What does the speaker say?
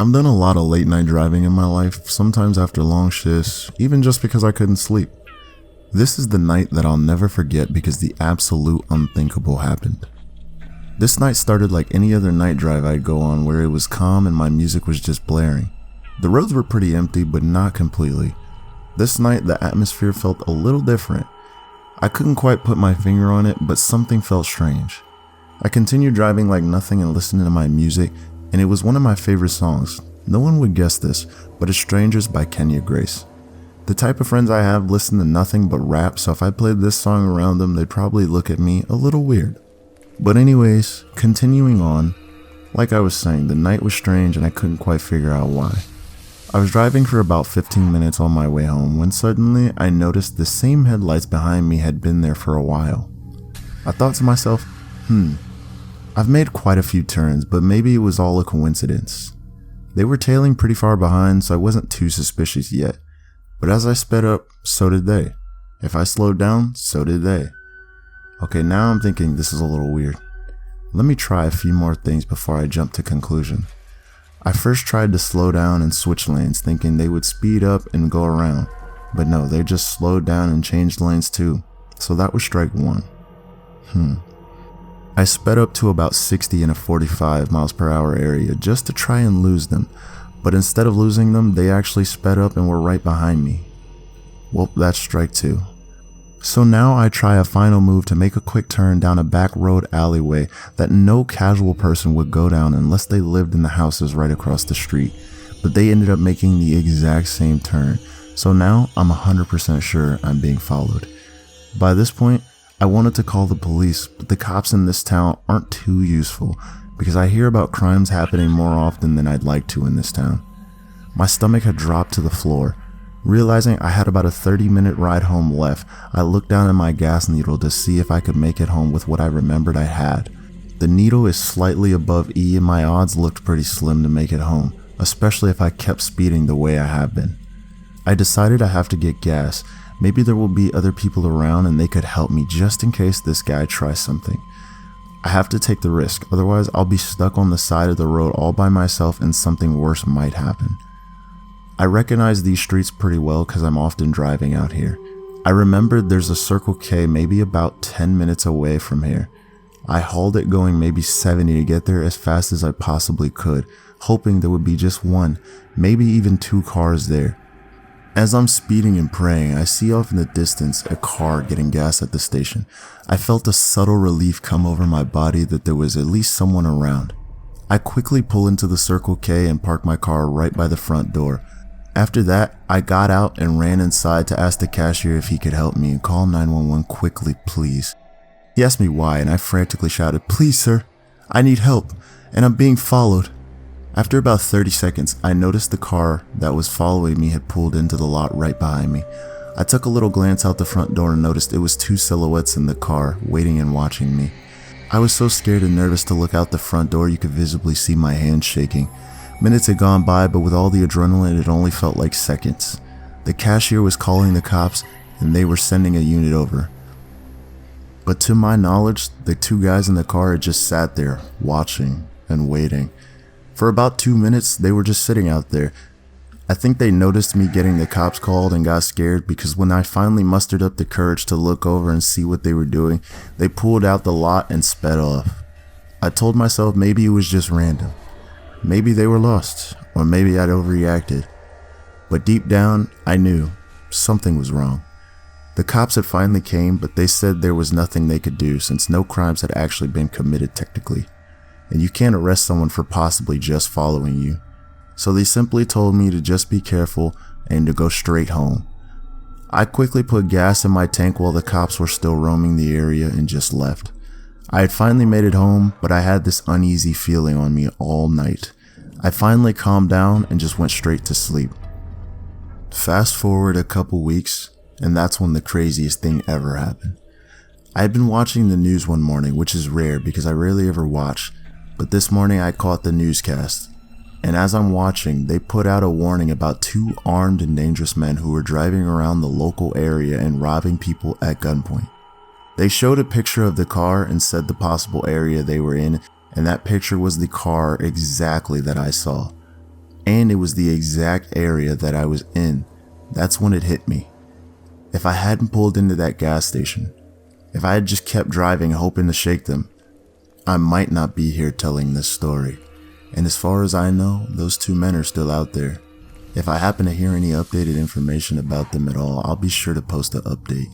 I've done a lot of late night driving in my life, sometimes after long shifts, even just because I couldn't sleep. This is the night that I'll never forget because the absolute unthinkable happened. This night started like any other night drive I'd go on where it was calm and my music was just blaring. The roads were pretty empty, but not completely. This night the atmosphere felt a little different. I couldn't quite put my finger on it, but something felt strange. I continued driving like nothing and listening to my music, and it was one of my favorite songs. No one would guess this, but it's Strangers by Kenya Grace. The type of friends I have listen to nothing but rap, so if I played this song around them, they'd probably look at me a little weird. But anyways, continuing on, like I was saying, the night was strange and I couldn't quite figure out why. I was driving for about 15 minutes on my way home when suddenly I noticed the same headlights behind me had been there for a while. I thought to myself, I've made quite a few turns, but maybe it was all a coincidence. They were tailing pretty far behind, so I wasn't too suspicious yet. But as I sped up, so did they. If I slowed down, so did they. Okay, now I'm thinking this is a little weird. Let me try a few more things before I jump to conclusion. I first tried to slow down and switch lanes, thinking they would speed up and go around. But no, they just slowed down and changed lanes too. So that was strike one. I sped up to about 60 in a 45 miles per hour area just to try and lose them. But instead of losing them, they actually sped up and were right behind me. Well, that's strike two. So now I try a final move to make a quick turn down a back road alleyway that no casual person would go down unless they lived in the houses right across the street. But they ended up making the exact same turn. So now I'm 100% sure I'm being followed. By this point, I wanted to call the police, but the cops in this town aren't too useful because I hear about crimes happening more often than I'd like to in this town. My stomach had dropped to the floor. Realizing I had about a 30-minute ride home left, I looked down at my gas needle to see if I could make it home with what I remembered I had. The needle is slightly above E and my odds looked pretty slim to make it home, especially if I kept speeding the way I have been. I decided I have to get gas. Maybe there will be other people around and they could help me just in case this guy tries something. I have to take the risk, otherwise I'll be stuck on the side of the road all by myself and something worse might happen. I recognize these streets pretty well because I'm often driving out here. I remembered there's a Circle K maybe about 10 minutes away from here. I hauled it going maybe 70 to get there as fast as I possibly could, hoping there would be just one, maybe even two cars there. As I'm speeding and praying, I see off in the distance a car getting gas at the station. I felt a subtle relief come over my body that there was at least someone around. I quickly pull into the Circle K and park my car right by the front door. After that, I got out and ran inside to ask the cashier if he could help me and call 911 quickly, please. He asked me why and I frantically shouted, "Please sir, I need help and I'm being followed." After about 30 seconds, I noticed the car that was following me had pulled into the lot right behind me. I took a little glance out the front door and noticed it was two silhouettes in the car, waiting and watching me. I was so scared and nervous to look out the front door you could visibly see my hands shaking. Minutes had gone by, but with all the adrenaline it only felt like seconds. The cashier was calling the cops and they were sending a unit over. But to my knowledge, the two guys in the car had just sat there, watching and waiting. For about 2 minutes, they were just sitting out there. I think they noticed me getting the cops called and got scared because when I finally mustered up the courage to look over and see what they were doing, they pulled out the lot and sped off. I told myself maybe it was just random. Maybe they were lost, or maybe I'd overreacted. But deep down, I knew something was wrong. The cops had finally came, but they said there was nothing they could do since no crimes had actually been committed technically. And you can't arrest someone for possibly just following you. So they simply told me to just be careful and to go straight home. I quickly put gas in my tank while the cops were still roaming the area and just left. I had finally made it home, but I had this uneasy feeling on me all night. I finally calmed down and just went straight to sleep. Fast forward a couple weeks, and that's when the craziest thing ever happened. I had been watching the news one morning, which is rare because I rarely ever watch, but this morning I caught the newscast. And as I'm watching, they put out a warning about two armed and dangerous men who were driving around the local area and robbing people at gunpoint. They showed a picture of the car and said the possible area they were in, and that picture was the car exactly that I saw. And it was the exact area that I was in. That's when it hit me. If I hadn't pulled into that gas station, if I had just kept driving hoping to shake them, I might not be here telling this story. And as far as I know, those 2 men are still out there. If I happen to hear any updated information about them at all, I'll be sure to post an update.